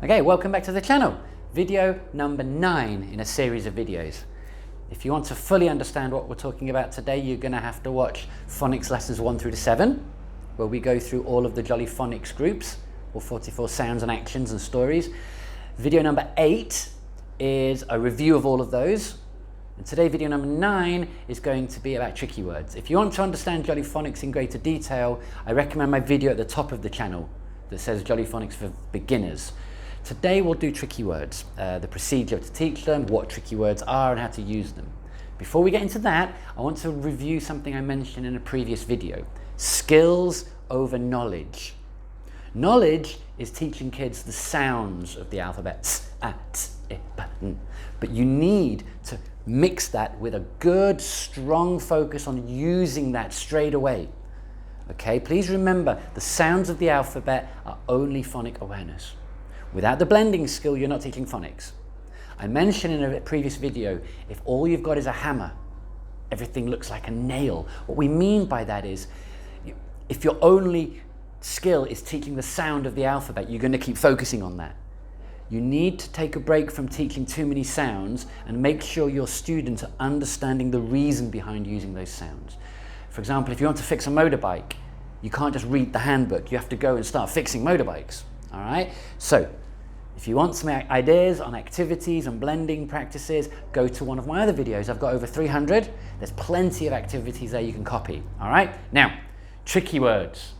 Okay, welcome back to the channel. Video number 9 in a series of videos. If you want to fully understand what we're talking about today, you're going to have to watch phonics lessons 1 through to 7, where we go through all of the Jolly Phonics groups, all 44 sounds and actions and stories. Video number 8 is a review of all of those. And today, video number 9 is going to be about tricky words. If you want to understand Jolly Phonics in greater detail, I recommend my video at the top of the channel that says Jolly Phonics for Beginners. Today we'll do tricky words, the procedure to teach them, what tricky words are and how to use them. Before we get into that, I want to review something I mentioned in a previous video. Skills over knowledge. Knowledge is teaching kids the sounds of the alphabet, but you need to mix that with a good, strong focus on using that straight away. Okay, please remember the sounds of the alphabet are only phonic awareness. Without the blending skill, you're not teaching phonics. I mentioned in a previous video, if all you've got is a hammer, everything looks like a nail. What we mean by that is, if your only skill is teaching the sound of the alphabet, you're going to keep focusing on that. You need to take a break from teaching too many sounds and make sure your students are understanding the reason behind using those sounds. For example, if you want to fix a motorbike, you can't just read the handbook. You have to go and start fixing motorbikes. All right? So, if you want some ideas on activities and blending practices, go to one of my other videos. I've got over 300. There's plenty of activities there you can copy. All right? Now, tricky words.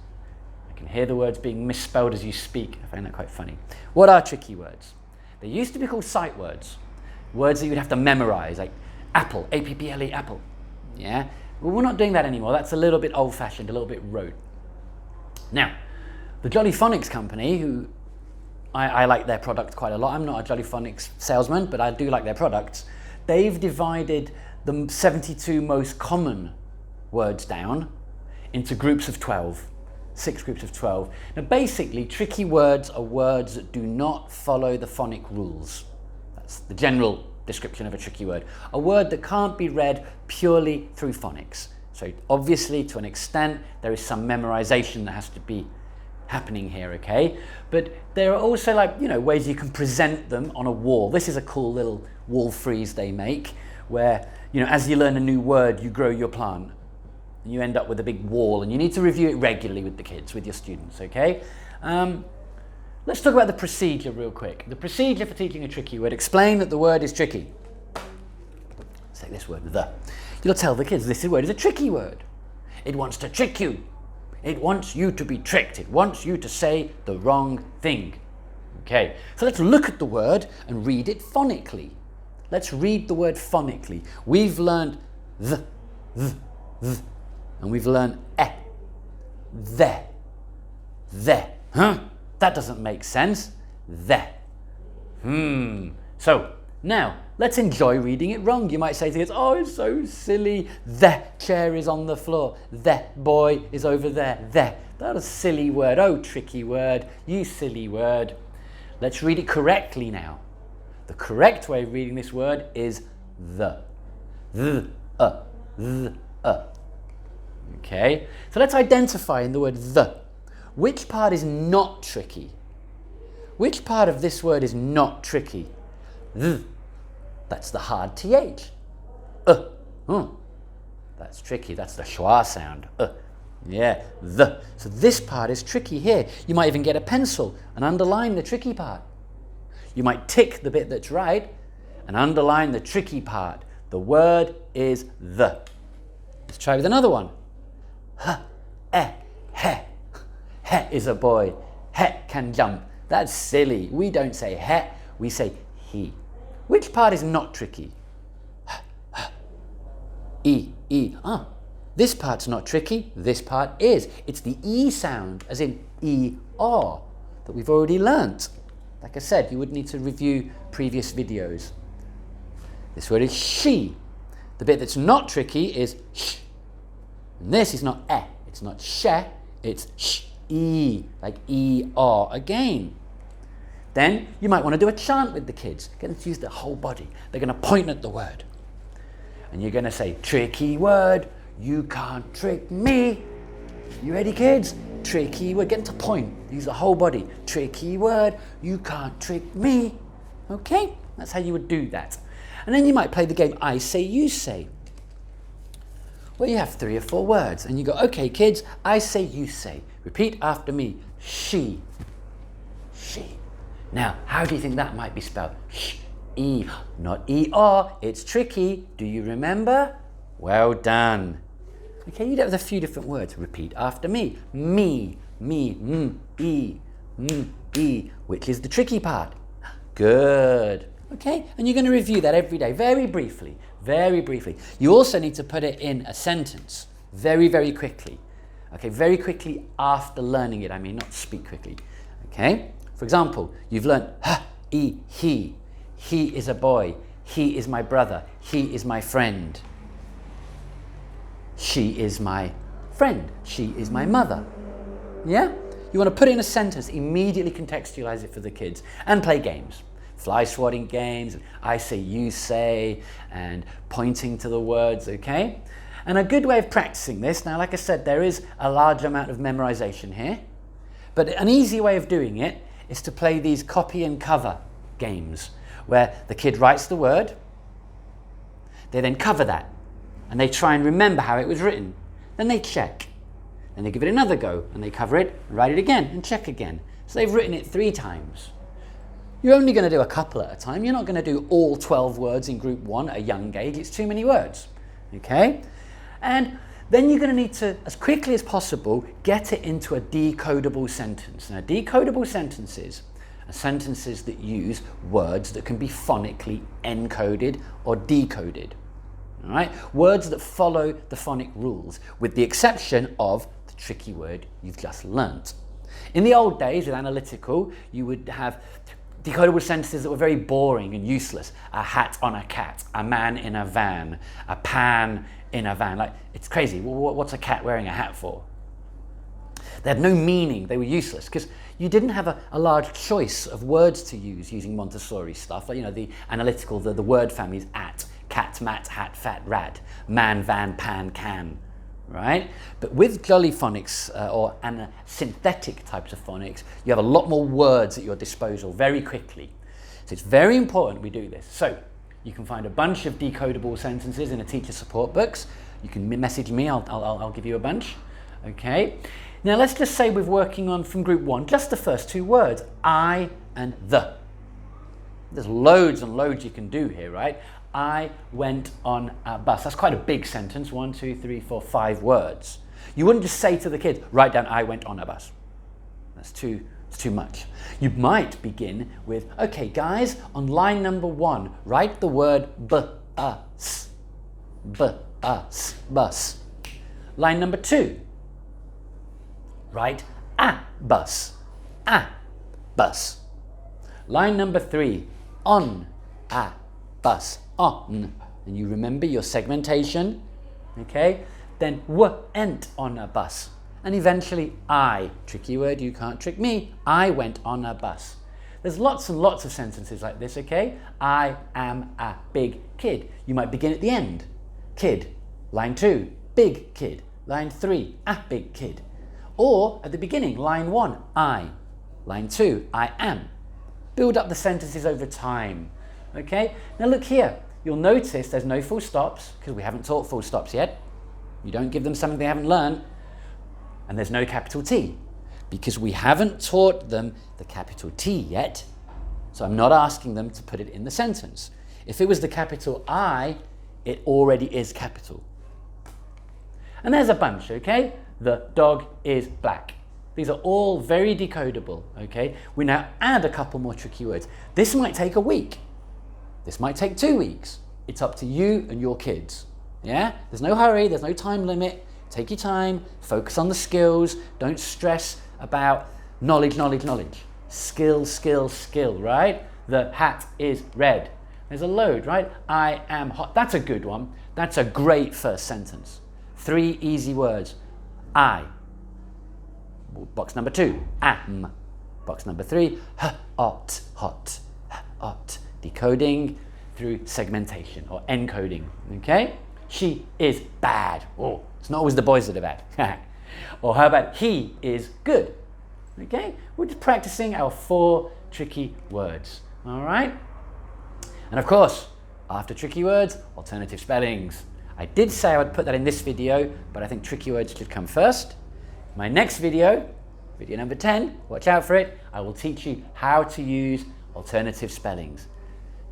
I can hear the words being misspelled as you speak. I find that quite funny. What are tricky words? They used to be called sight words. Words that you'd have to memorize, like apple, A-P-P-L-E, apple. Yeah? Well, we're not doing that anymore. That's a little bit old-fashioned, a little bit rote. Now, the Jolly Phonics company, who I like their product quite a lot. I'm not a Jolly Phonics salesman, but I do like their products. They've divided the 72 most common words down into groups of 12, 6 groups of 12. Now, basically, tricky words are words that do not follow the phonic rules. That's the general description of a tricky word. A word that can't be read purely through phonics. So obviously, to an extent, there is some memorization that has to be happening here, okay? But there are also, like, ways you can present them on a wall. This is a cool little wall frieze they make, where, as you learn a new word, you grow your plant. And you end up with a big wall, and you need to review it regularly with the kids, with your students, okay? Let's talk about the procedure real quick. The procedure for teaching a tricky word. Explain that the word is tricky. Let's take this word, the. You'll tell the kids this word is a tricky word. It wants to trick you. It wants you to be tricked. It wants you to say the wrong thing. Okay, so let's look at the word and read it phonically. Let's read the word phonically. We've learned th, and we've learned the. Huh? That doesn't make sense. The. So, now, let's enjoy reading it wrong. You might say to kids, oh, it's so silly. The chair is on the floor. The boy is over there. That's a silly word. Oh, tricky word. You silly word. Let's read it correctly now. The correct way of reading this word is the. Okay, so let's identify in the word the. Which part is not tricky? Which part of this word is not tricky? The. That's the hard TH. That's tricky. That's the schwa sound. Yeah, the. So this part is tricky here. You might even get a pencil and underline the tricky part. You might tick the bit that's right and underline the tricky part. The word is the. Let's try with another one. He is a boy. He can jump. That's silly. We don't say he, we say he. Which part is not tricky? E. This part's not tricky. This part is. It's the E sound, as in E-R, that we've already learnt. Like I said, you would need to review previous videos. This word is she. The bit that's not tricky is sh. And this is not e. It's not she. It's sh-e, like E-R again. Then you might want to do a chant with the kids. Get them to use their whole body. They're going to point at the word. And you're going to say, tricky word, you can't trick me. You ready, kids? tricky word. Get them to point. Use the whole body. Tricky word. You can't trick me. Okay? That's how you would do that. And then you might play the game I say, you say. Well, you have 3 or 4 words and you go, okay, kids, I say, you say. Repeat after me. She. She. Now, how do you think that might be spelled? Sh-e, not E-R. It's tricky. Do you remember? Well done. Okay, you do it with a few different words. Repeat after me. Me, e, e, which is the tricky part. Good. Okay, and you're going to review that every day, very briefly, very briefly. You also need to put it in a sentence, very, very quickly. Okay, very quickly after learning it, I mean, not speak quickly. Okay, for example, you've learned he. He is a boy. He is my brother. He is my friend. She is my friend. She is my mother. Yeah? You want to put it in a sentence, immediately contextualize it for the kids, and play games. Fly swatting games, I say, you say, and pointing to the words, okay? And a good way of practicing this, now like I said, there is a large amount of memorization here, but an easy way of doing it is to play these copy and cover games, where the kid writes the word, they then cover that, and they try and remember how it was written. Then they check, then they give it another go, and they cover it, write it again, and check again. So they've written it 3 times. You're only going to do a couple at a time. You're not going to do all 12 words in group 1 at a young age. It's too many words, okay? And then you're going to need to, as quickly as possible, get it into a decodable sentence. Now, decodable sentences are sentences that use words that can be phonically encoded or decoded, all right? Words that follow the phonic rules, with the exception of the tricky word you've just learnt. In the old days, with analytical, you would have decodable sentences that were very boring and useless. A hat on a cat, a man in a van, a pan in a van. Like, it's crazy. What's a cat wearing a hat for? They had no meaning. They were useless because you didn't have a large choice of words to use using Montessori stuff. Like, you know, the analytical, the word families: at, cat, mat, hat, fat, rat, man, van, pan, can. Right? But with jolly phonics or synthetic types of phonics, you have a lot more words at your disposal very quickly. So it's very important we do this. So you can find a bunch of decodable sentences in a teacher support books. You can message me, I'll give you a bunch. Okay. Now let's just say we're working on, from group 1, just the first 2 words, I and the. There's loads and loads you can do here, right? I went on a bus. That's quite a big sentence, 1, 2, 3, 4, 5 words. You wouldn't just say to the kids, write down, I went on a bus. It's too much. You might begin with, okay guys, on line number 1, write the word bus. Bus. Line number 2, write a bus. Bus. Line number 3, on a bus. On, and you remember your segmentation, okay? Then went on a bus, and eventually I, tricky word, you can't trick me, I went on a bus. There's lots and lots of sentences like this, okay? I am a big kid. You might begin at the end, kid. Line 2, big kid. Line 3, a big kid. Or at the beginning, line 1, I. Line 2, I am. Build up the sentences over time. Okay, now look here, you'll notice there's no full stops because we haven't taught full stops yet. You don't give them something they haven't learned. And there's no capital T because we haven't taught them the capital T yet. So I'm not asking them to put it in the sentence. If it was the capital I, it already is capital. And there's a bunch, okay? The dog is black. These are all very decodable, okay? We now add a couple more tricky words. This might take a week. This might take 2 weeks. It's up to you and your kids. Yeah? There's no hurry, there's no time limit. Take your time, focus on the skills. Don't stress about knowledge. Skill, right? The hat is red. There's a load, right? I am hot. That's a good one. That's a great first sentence. 3 easy words. I. Box number 2, am. Box number 3, hot. Decoding through segmentation or encoding, okay? She is bad. Oh, it's not always the boys that are bad. Or how about he is good? Okay, we're just practicing our 4 tricky words, all right? And of course, after tricky words, alternative spellings. I did say I would put that in this video, but I think tricky words should come first. My next video, video number 10, watch out for it, I will teach you how to use alternative spellings.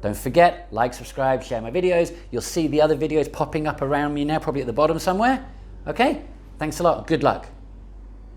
Don't forget, like, subscribe, share my videos. You'll see the other videos popping up around me now, probably at the bottom somewhere. Okay, thanks a lot, good luck.